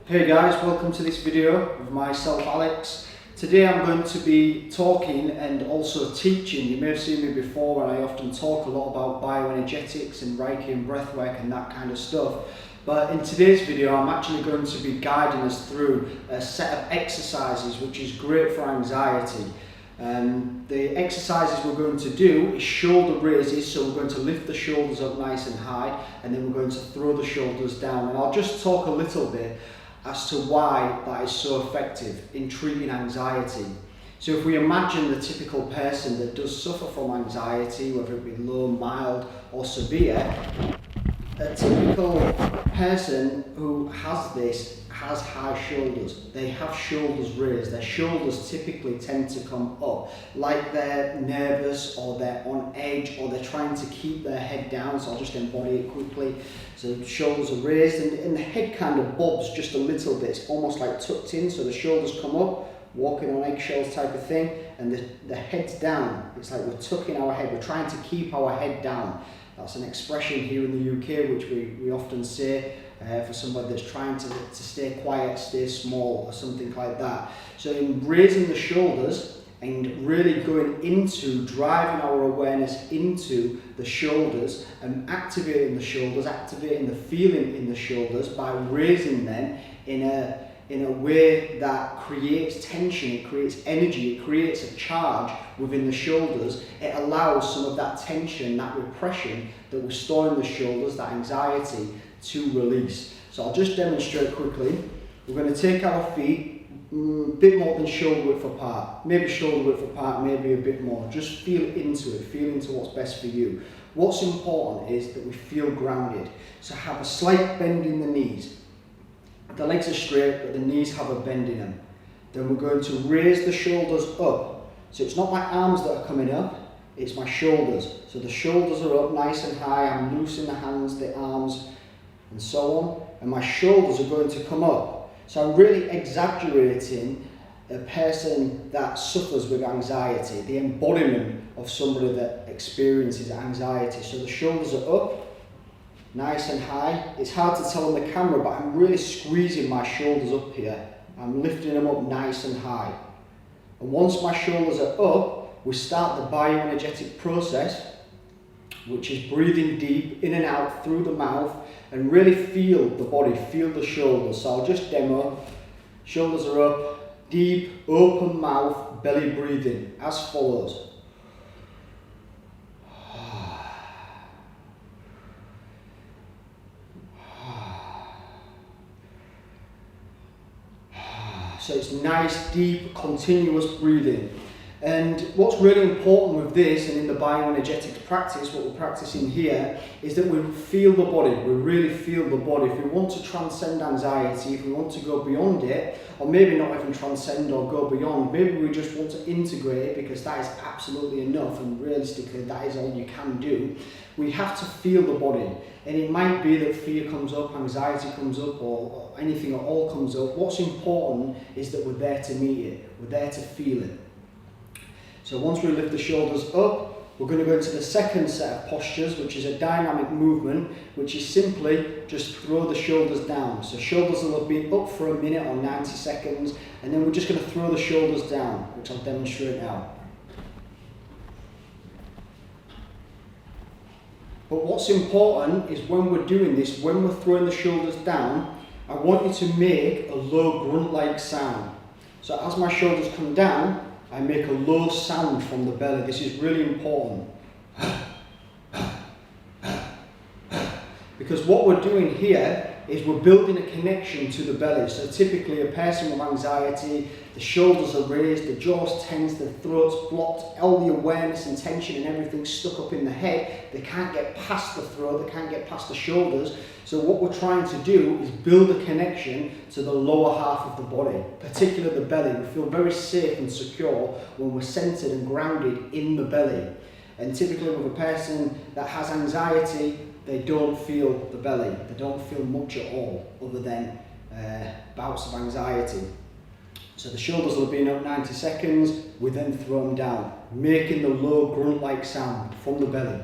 Hey guys, welcome to this video of myself, Alex. Today I'm going to be talking and also teaching. You may have seen me before and I often talk a lot about bioenergetics and Reiki and breathwork and that kind of stuff. But in today's video I'm actually going to be guiding us through a set of exercises which is great for anxiety. The exercises we're going to do is shoulder raises, so we're going to lift the shoulders up nice and high and then we're going to throw the shoulders down, and I'll just talk a little bit as to why that is so effective in treating anxiety. So if we imagine the typical person that does suffer from anxiety, whether it be low, mild or severe, a typical person who has this has high shoulders. They have shoulders raised. Their shoulders typically tend to come up like they're nervous or they're on edge or they're trying to keep their head down. So I'll just embody it quickly. So the shoulders are raised and the head kind of bobs just a little bit. It's almost like tucked in, so the shoulders come up, walking on eggshells type of thing, and the head's down. It's like we're tucking our head. We're trying to keep our head down. That's an expression here in the UK which we often say for somebody that's trying to stay quiet, stay small or something like that. So in raising the shoulders and really going into driving our awareness into the shoulders and activating the shoulders, activating the feeling in the shoulders by raising them in a way that creates tension, it creates energy, it creates a charge within the shoulders. It allows some of that tension, that repression that we store in the shoulders, that anxiety, to release. So I'll just demonstrate quickly. We're going to take our feet a bit more than shoulder width apart, maybe shoulder width apart, maybe a bit more. Just feel into it, feel into what's best for you. What's important is that we feel grounded. So have a slight bend in the knees. The legs are straight, but the knees have a bend in them. Then we're going to raise the shoulders up. So it's not my arms that are coming up, it's my shoulders. So the shoulders are up nice and high, I'm loosing the hands, the arms, and so on. And my shoulders are going to come up. So I'm really exaggerating a person that suffers with anxiety, the embodiment of somebody that experiences anxiety. So the shoulders are up, nice and high. It's hard to tell on the camera, but I'm really squeezing my shoulders up here. I'm lifting them up nice and high. And once my shoulders are up, we start the bioenergetic process, which is breathing deep in and out through the mouth and really feel the body, feel the shoulders. So I'll just demo. Shoulders are up, deep, open mouth, belly breathing as follows. So it's nice, deep, continuous breathing. And what's really important with this and in the bioenergetics practice, what we're practicing here, is that we feel the body, we really feel the body. If we want to transcend anxiety, if we want to go beyond it, or maybe not even transcend or go beyond, maybe we just want to integrate it because that is absolutely enough and realistically that is all you can do. We have to feel the body. And it might be that fear comes up, anxiety comes up, or anything at all comes up. What's important is that we're there to meet it, we're there to feel it. So once we lift the shoulders up, we're going to go into the second set of postures, which is a dynamic movement, which is simply just throw the shoulders down. So shoulders will have been up for a minute or 90 seconds, and then we're just going to throw the shoulders down, which I'll demonstrate now. But what's important is when we're doing this, when we're throwing the shoulders down, I want you to make a low grunt-like sound. So as my shoulders come down, I make a low sound from the belly. This is really important. Because what we're doing here is we're building a connection to the belly. So typically a person with anxiety, the shoulders are raised, the jaw's tense, the throat's blocked, all the awareness and tension and everything stuck up in the head. They can't get past the throat, they can't get past the shoulders. So what we're trying to do is build a connection to the lower half of the body, particularly the belly. We feel very safe and secure when we're centered and grounded in the belly. And typically with a person that has anxiety, they don't feel the belly. They don't feel much at all other than bouts of anxiety. So the shoulders will have been up 90 seconds, we then throw them down, making the low grunt-like sound from the belly.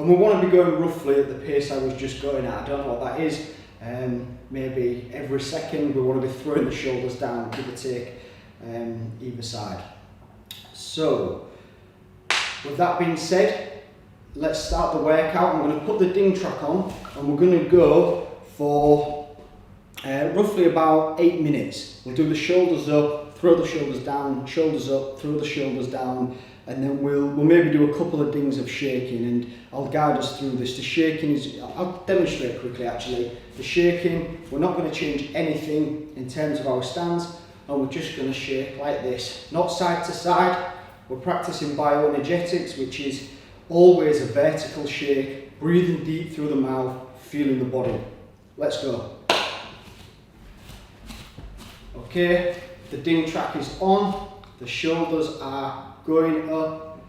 And we want to be going roughly at the pace I was just going at. I don't know what that is. Maybe every second we want to be throwing the shoulders down, give or take, either side. So, with that being said, let's start the workout. I'm going to put the ding track on and we're going to go for roughly about 8 minutes. We'll do the shoulders up, throw the shoulders down, shoulders up, throw the shoulders down, and then we'll maybe do a couple of dings of shaking, and I'll guide us through this. The shaking is, I'll demonstrate quickly actually. The shaking, we're not going to change anything in terms of our stance, and we're just going to shake like this, not side to side. We're practicing bioenergetics, which is always a vertical shake, breathing deep through the mouth, feeling the body. Let's go. Okay, the ding track is on, the shoulders are going up.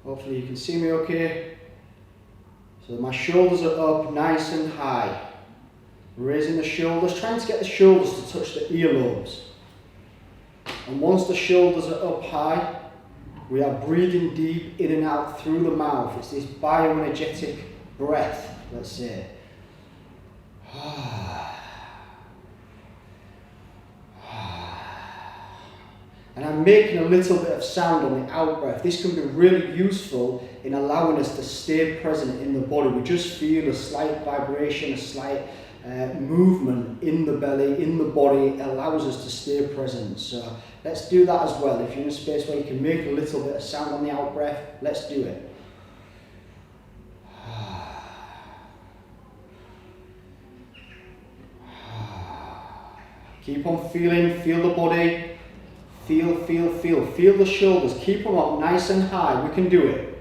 Hopefully you can see me okay. So my shoulders are up nice and high. Raising the shoulders, trying to get the shoulders to touch the earlobes. And once the shoulders are up high, we are breathing deep in and out through the mouth. It's this bioenergetic breath, let's say. And I'm making a little bit of sound on the out breath. This can be really useful in allowing us to stay present in the body. We just feel a slight vibration, a slight movement in the belly, in the body. It allows us to stay present. So let's do that as well. If you're in a space where you can make a little bit of sound on the out breath, let's do it. Keep on feeling, feel the body. Feel, feel, feel. Feel the shoulders. Keep them up nice and high. We can do it.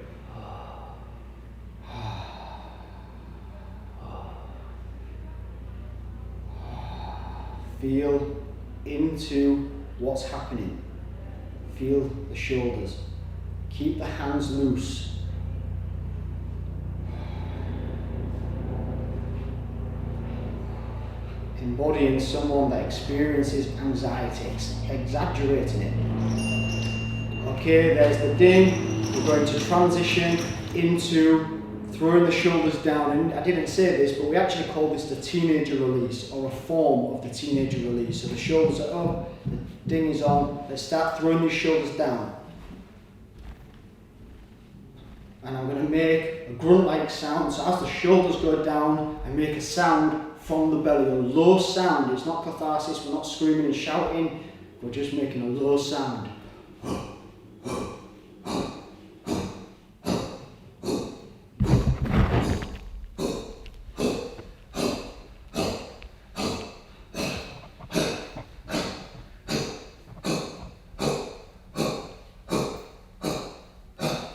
Feel into what's happening. Feel the shoulders. Keep the hands loose. Embodying someone that experiences anxiety, exaggerating it. Okay, there's the ding. We're going to transition into throwing the shoulders down. And I didn't say this, but we actually call this the teenager release, or a form of the teenager release. So the shoulders are up, the ding is on. Let's start throwing these shoulders down. And I'm going to make a grunt-like sound. So as the shoulders go down, I make a sound from the belly, a low sound. It's not catharsis, we're not screaming and shouting, we're just making a low sound.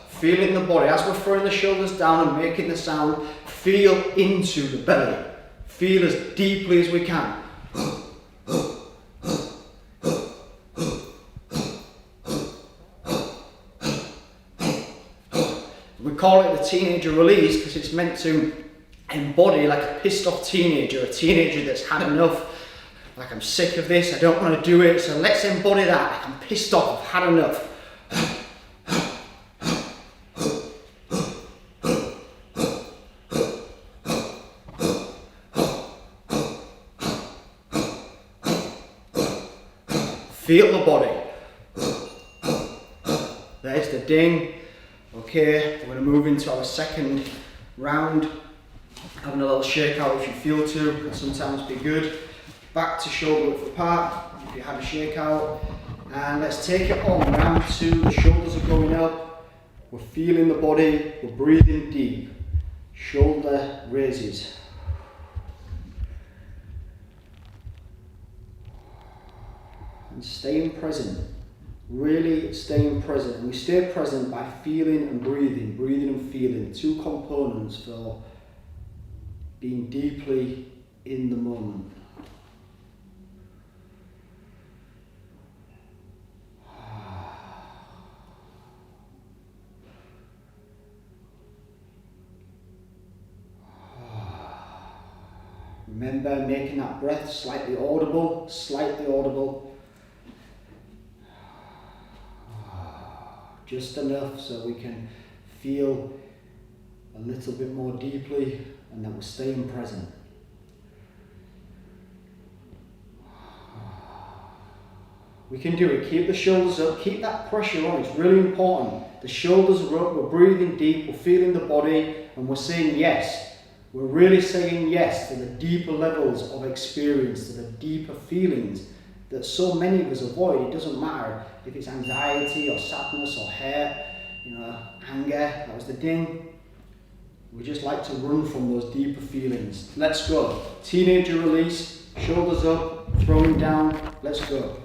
Feel it in the body. As we're throwing the shoulders down and making the sound, feel into the belly. Feel as deeply as we can. We call it the teenager release because it's meant to embody like a pissed off teenager, a teenager that's had enough, like I'm sick of this, I don't want to do it, so let's embody that, like I'm pissed off, I've had enough. Feel the body. There's the ding. Okay, we're going to move into our second round. Having a little shake out if you feel to, can sometimes be good. Back to shoulder width apart if you have a shake out. And let's take it on. Round two, the shoulders are going up. We're feeling the body, we're breathing deep. Shoulder raises. And staying present, really staying present. And we stay present by feeling and breathing, breathing and feeling. Two components for being deeply in the moment. Remember making that breath slightly audible, slightly audible. Just enough so we can feel a little bit more deeply, and then we're staying present. We can do it. Keep the shoulders up, keep that pressure on, it's really important. The shoulders are up, we're breathing deep, we're feeling the body, and we're saying yes. We're really saying yes to the deeper levels of experience, to the deeper feelings that so many of us avoid. It doesn't matter if it's anxiety or sadness or hurt, anger, that was the ding. We just like to run from those deeper feelings. Let's go. Teenager release, shoulders up, throwing down, let's go.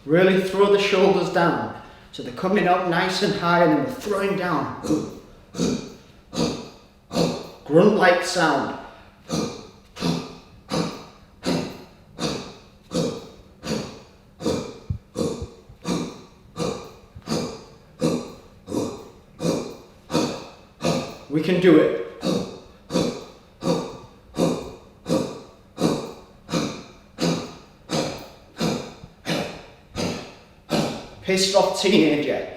Really throw the shoulders down. So they're coming up nice and high, and then we're throwing down. Grunt-like sound. We can do it. Pissed off teenager.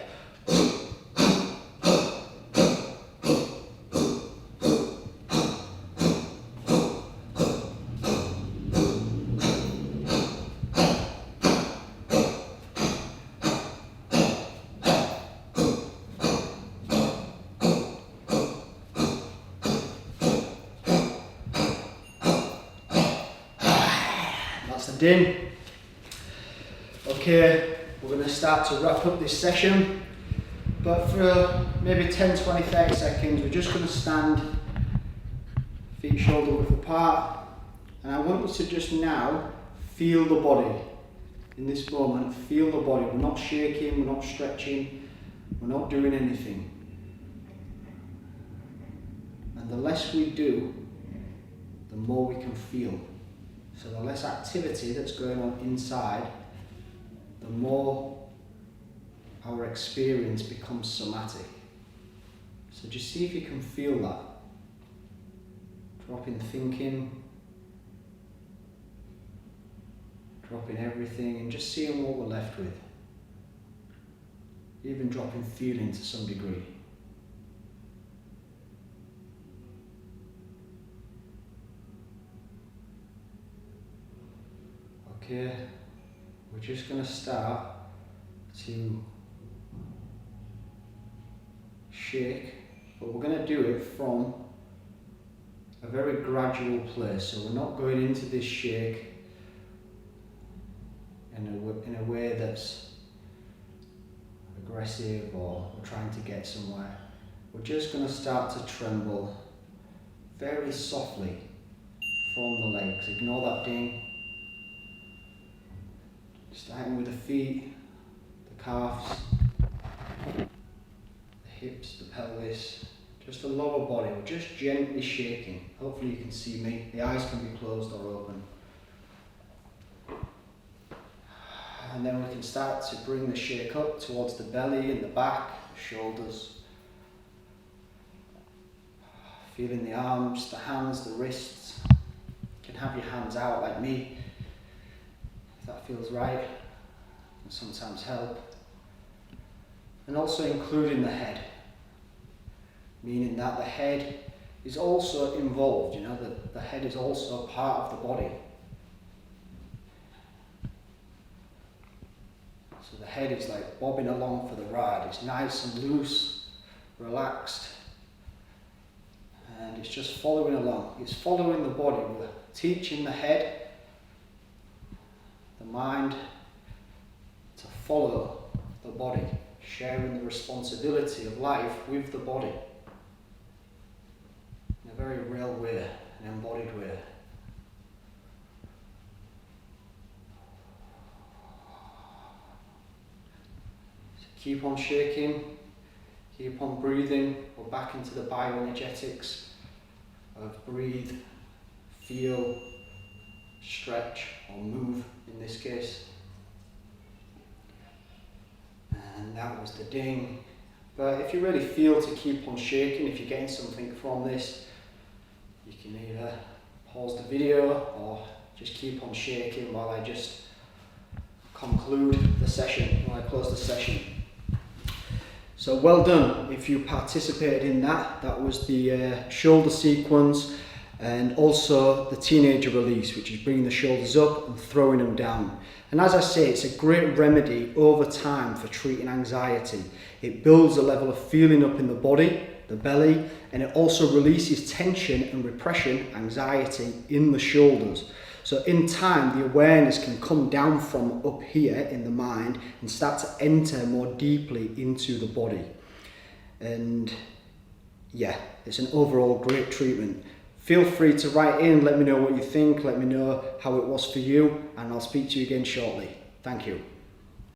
That's the din. Okay. We're going to start to wrap up this session, but for maybe 10, 20, 30 seconds, we're just going to stand, feet shoulder width apart, and I want you to just now feel the body. In this moment, feel the body. We're not shaking, we're not stretching, we're not doing anything. And the less we do, the more we can feel. So the less activity that's going on inside, the more our experience becomes somatic. So just see if you can feel that. Dropping thinking, dropping everything, and just seeing what we're left with. Even dropping feeling to some degree. Okay. We're just going to start to shake, but we're going to do it from a very gradual place. So we're not going into this shake in a way that's aggressive or we're trying to get somewhere. We're just going to start to tremble very softly from the legs. Ignore that ding. Starting with the feet, the calves, the hips, the pelvis, just the lower body. We're just gently shaking. Hopefully you can see me. The eyes can be closed or open. And then we can start to bring the shake up towards the belly and the back, shoulders. Feeling the arms, the hands, the wrists. You can have your hands out like me. That feels right, and sometimes help. And also including the head, meaning that the head is also involved, that the head is also part of the body. So the head is like bobbing along for the ride. It's nice and loose, relaxed, and it's just following along. It's following the body. We're teaching the head, the mind, to follow the body, sharing the responsibility of life with the body in a very real way, an embodied way. So keep on shaking, keep on breathing. We're back into the bioenergetics of breathe, feel, stretch or move in this case. that was the ding. But if you really feel to keep on shaking, if you're getting something from this, you can either pause the video or just keep on shaking while I just conclude the session, while I close the session. So well done if you participated in that. That was the shoulder sequence and also the teenager release, which is bringing the shoulders up and throwing them down. And as I say, it's a great remedy over time for treating anxiety. It builds a level of feeling up in the body, the belly, and it also releases tension and repression, anxiety in the shoulders. So in time, the awareness can come down from up here in the mind and start to enter more deeply into the body. And yeah, it's an overall great treatment. Feel free to write in, let me know what you think, let me know how it was for you, and I'll speak to you again shortly. Thank you.